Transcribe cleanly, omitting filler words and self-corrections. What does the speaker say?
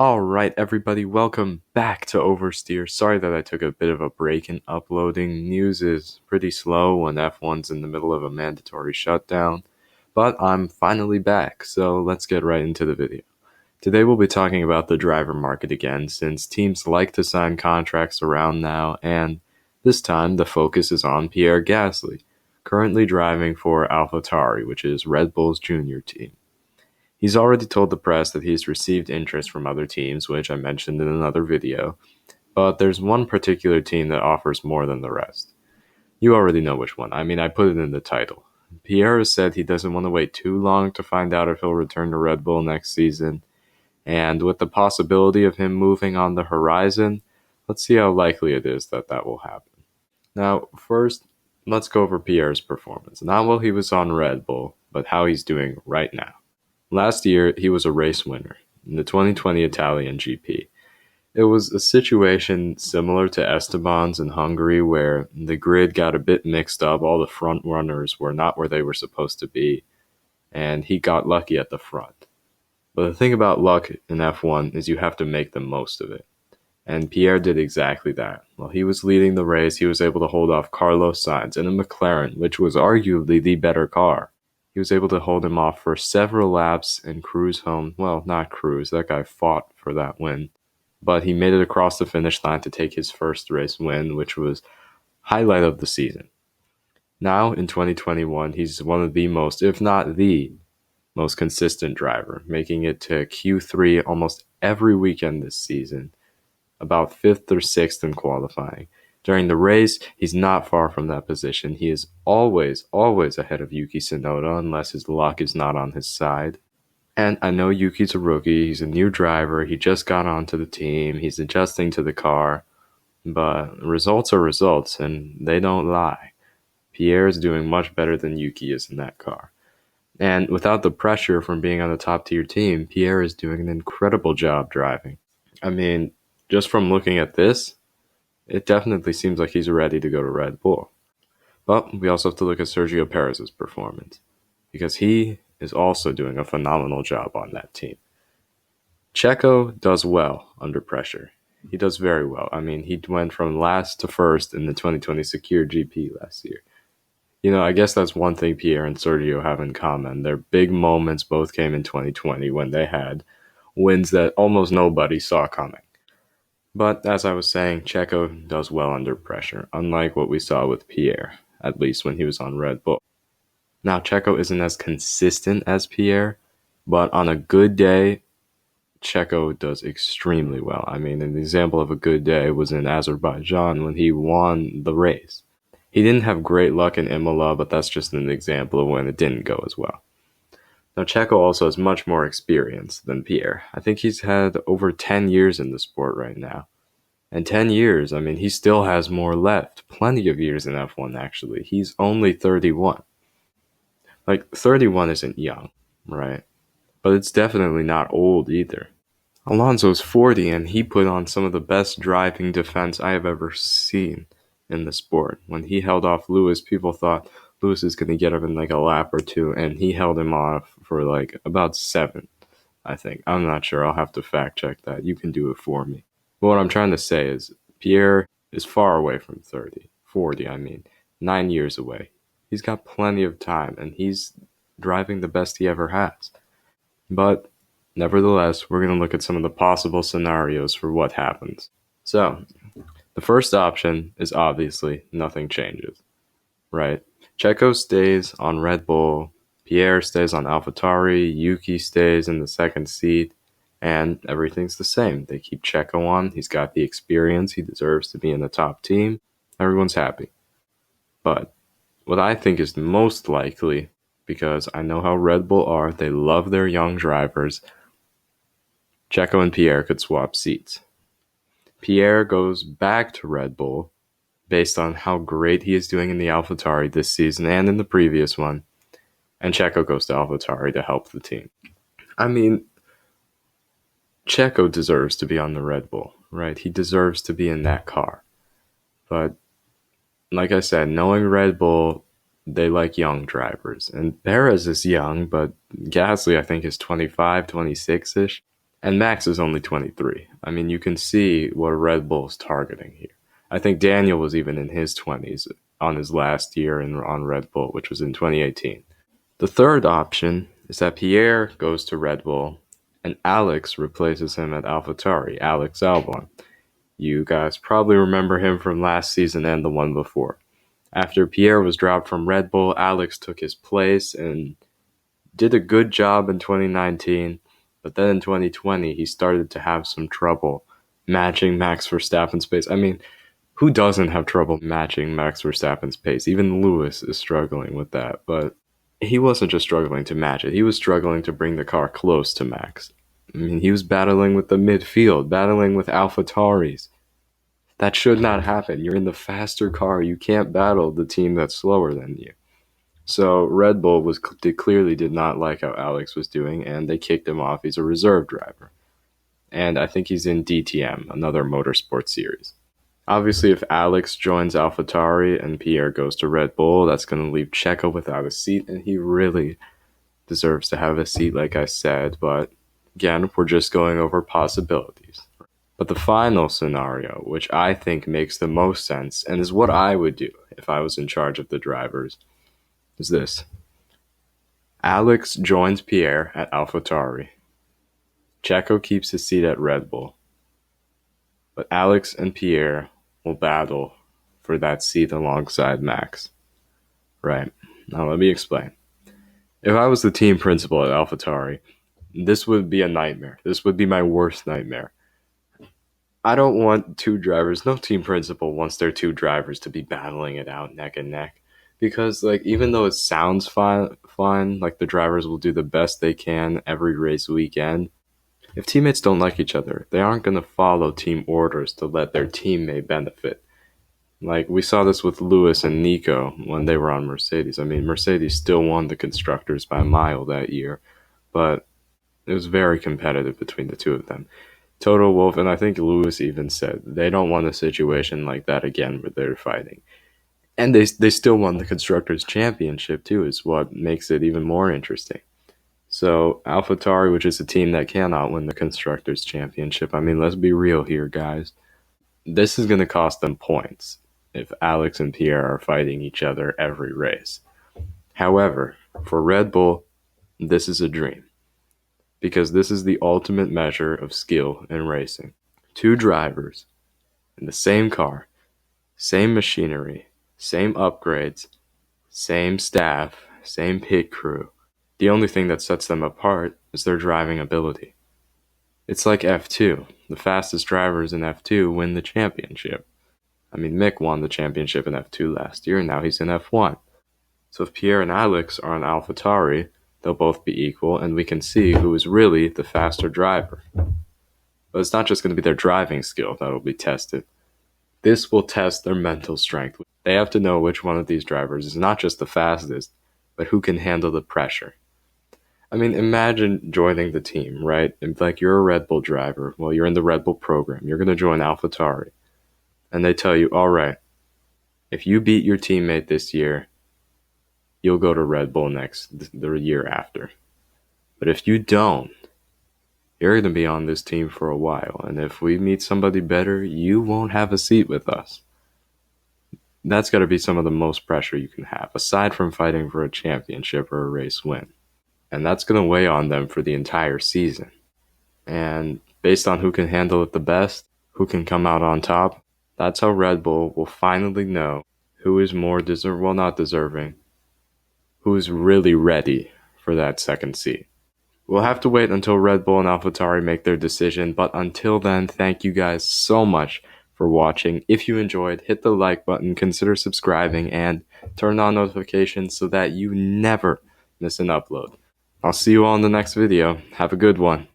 Alright, everybody, welcome back to Oversteer. Sorry that I took a bit of a break in uploading. News is pretty slow when F1's in the middle of a mandatory shutdown, but I'm finally back, so let's get right into the video. Today we'll be talking about the driver market again, since teams like to sign contracts around now, and this time the focus is on Pierre Gasly, currently driving for AlphaTauri, which is Red Bull's junior team. He's already told the press that he's received interest from other teams, which I mentioned in another video, but there's one particular team that offers more than the rest. You already know which one. I put it in the title. Pierre has said he doesn't want to wait too long to find out if he'll return to Red Bull next season, and with the possibility of him moving on the horizon, let's see how likely it is that that will happen. Now, first, let's go over Pierre's performance. Not while he was on Red Bull, but how he's doing right now. Last year, he was a race winner in the 2020 Italian GP. It was a situation similar to Esteban's in Hungary, where the grid got a bit mixed up, all the front runners were not where they were supposed to be, and he got lucky at the front. But the thing about luck in F1 is you have to make the most of it. And Pierre did exactly that. While he was leading the race, he was able to hold off Carlos Sainz in a McLaren, which was arguably the better car. He was able to hold him off for several laps and cruise home. Well, not cruise, that guy fought for that win. But he made it across the finish line to take his first race win, which was highlight of the season. Now, in 2021, he's one of the most, if not the most consistent driver, making it to Q3 almost every weekend this season, about 5th or 6th in qualifying. During the race, he's not far from that position. He is always ahead of Yuki Tsunoda unless his luck is not on his side. And I know Yuki's a rookie, he's a new driver, he just got onto the team, he's adjusting to the car, but results are results, and they don't lie. Pierre is doing much better than Yuki is in that car. And without the pressure from being on a top-tier team, Pierre is doing an incredible job driving. Just from looking at this, it definitely seems like he's ready to go to Red Bull. But we also have to look at Sergio Perez's performance, because he is also doing a phenomenal job on that team. Checo does well under pressure. He does very well. He went from last to first in the 2020 Secure GP last year. I guess that's one thing Pierre and Sergio have in common. Their big moments both came in 2020 when they had wins that almost nobody saw coming. But as I was saying, Checo does well under pressure, unlike what we saw with Pierre, at least when he was on Red Bull. Now, Checo isn't as consistent as Pierre, but on a good day, Checo does extremely well. An example of a good day was in Azerbaijan when he won the race. He didn't have great luck in Imola, but that's just an example of when it didn't go as well. Now, Checo also has much more experience than Pierre. I think he's had over 10 years in the sport right now. And 10 years, he still has more left. Plenty of years in F1, actually. He's only 31. 31 isn't young, right? But it's definitely not old either. Alonso's 40, and he put on some of the best driving defense I have ever seen in the sport. When he held off Lewis, people thought Lewis is going to get him in a lap or two, and he held him off for about 7, I think. I'm not sure. I'll have to fact check that. You can do it for me. But what I'm trying to say is Pierre is far away from 40, 9 years away. He's got plenty of time, and he's driving the best he ever has. But nevertheless, we're going to look at some of the possible scenarios for what happens. So, the first option is obviously nothing changes, right? Checo stays on Red Bull, Pierre stays on AlphaTauri, Yuki stays in the second seat, and everything's the same. They keep Checo on, he's got the experience, he deserves to be in the top team, everyone's happy. But what I think is most likely, because I know how Red Bull are, they love their young drivers, Checo and Pierre could swap seats. Pierre goes back to Red Bull, based on how great he is doing in the AlphaTauri this season and in the previous one, and Checo goes to AlphaTauri to help the team. Checo deserves to be on the Red Bull, right? He deserves to be in that car. But, like I said, knowing Red Bull, they like young drivers. And Perez is young, but Gasly, I think, is 25, 26-ish. And Max is only 23. I mean, you can see what Red Bull's targeting here. I think Daniel was even in his 20s on his last year on Red Bull, which was in 2018. The third option is that Pierre goes to Red Bull and Alex replaces him at AlphaTauri, Alex Albon. You guys probably remember him from last season and the one before. After Pierre was dropped from Red Bull, Alex took his place and did a good job in 2019, but then in 2020 he started to have some trouble matching Max Verstappen's pace. I mean, who doesn't have trouble matching Max Verstappen's pace? Even Lewis is struggling with that, but he wasn't just struggling to match it, he was struggling to bring the car close to Max. I mean, he was battling with the midfield, battling with AlphaTauris. That should not happen. You're in the faster car. You can't battle the team that's slower than you. So Red Bull clearly did not like how Alex was doing, and they kicked him off. He's a reserve driver. And I think he's in DTM, another motorsport series. Obviously, if Alex joins AlphaTauri and Pierre goes to Red Bull, that's going to leave Checo without a seat, and he really deserves to have a seat, like I said. But again, we're just going over possibilities. But the final scenario, which I think makes the most sense and is what I would do if I was in charge of the drivers, is this. Alex joins Pierre at AlphaTauri. Checo keeps his seat at Red Bull. But Alex and Pierre will battle for that seat alongside Max. Right. Now let me explain. If I was the team principal at AlphaTauri, this would be a nightmare. This would be my worst nightmare. I don't want two drivers, no team principal wants their two drivers to be battling it out neck and neck. Because, like, even though it sounds fine, like the drivers will do the best they can every race weekend, if teammates don't like each other, they aren't going to follow team orders to let their teammate benefit. Like, we saw this with Lewis and Nico when they were on Mercedes. I mean, Mercedes still won the Constructors by a mile that year, but it was very competitive between the two of them. Toto Wolff, and I think Lewis even said, they don't want a situation like that again where they're fighting. And they still won the Constructors' Championship, too, is what makes it even more interesting. So, AlphaTauri, which is a team that cannot win the Constructors' Championship, I mean, let's be real here, guys. This is going to cost them points if Alex and Pierre are fighting each other every race. However, for Red Bull, this is a dream. Because this is the ultimate measure of skill in racing. Two drivers in the same car, same machinery, same upgrades, same staff, same pit crew. The only thing that sets them apart is their driving ability. It's like F2. The fastest drivers in F2 win the championship. I mean, Mick won the championship in F2 last year, and now he's in F1. So if Pierre and Alex are on AlphaTauri, they'll both be equal, and we can see who is really the faster driver. But it's not just going to be their driving skill that will be tested. This will test their mental strength. They have to know which one of these drivers is not just the fastest, but who can handle the pressure. I mean, imagine joining the team, right? Like, you're a Red Bull driver. Well, you're in the Red Bull program. You're going to join AlphaTauri. And they tell you, all right, if you beat your teammate this year, you'll go to Red Bull the year after. But if you don't, you're going to be on this team for a while. And if we meet somebody better, you won't have a seat with us. That's got to be some of the most pressure you can have, aside from fighting for a championship or a race win. And that's going to weigh on them for the entire season. And based on who can handle it the best, who can come out on top, that's how Red Bull will finally know who is more not deserving, who is really ready for that second seat. We'll have to wait until Red Bull and AlphaTauri make their decision, but until then, thank you guys so much for watching. If you enjoyed, hit the like button, consider subscribing, and turn on notifications so that you never miss an upload. I'll see you all in the next video. Have a good one.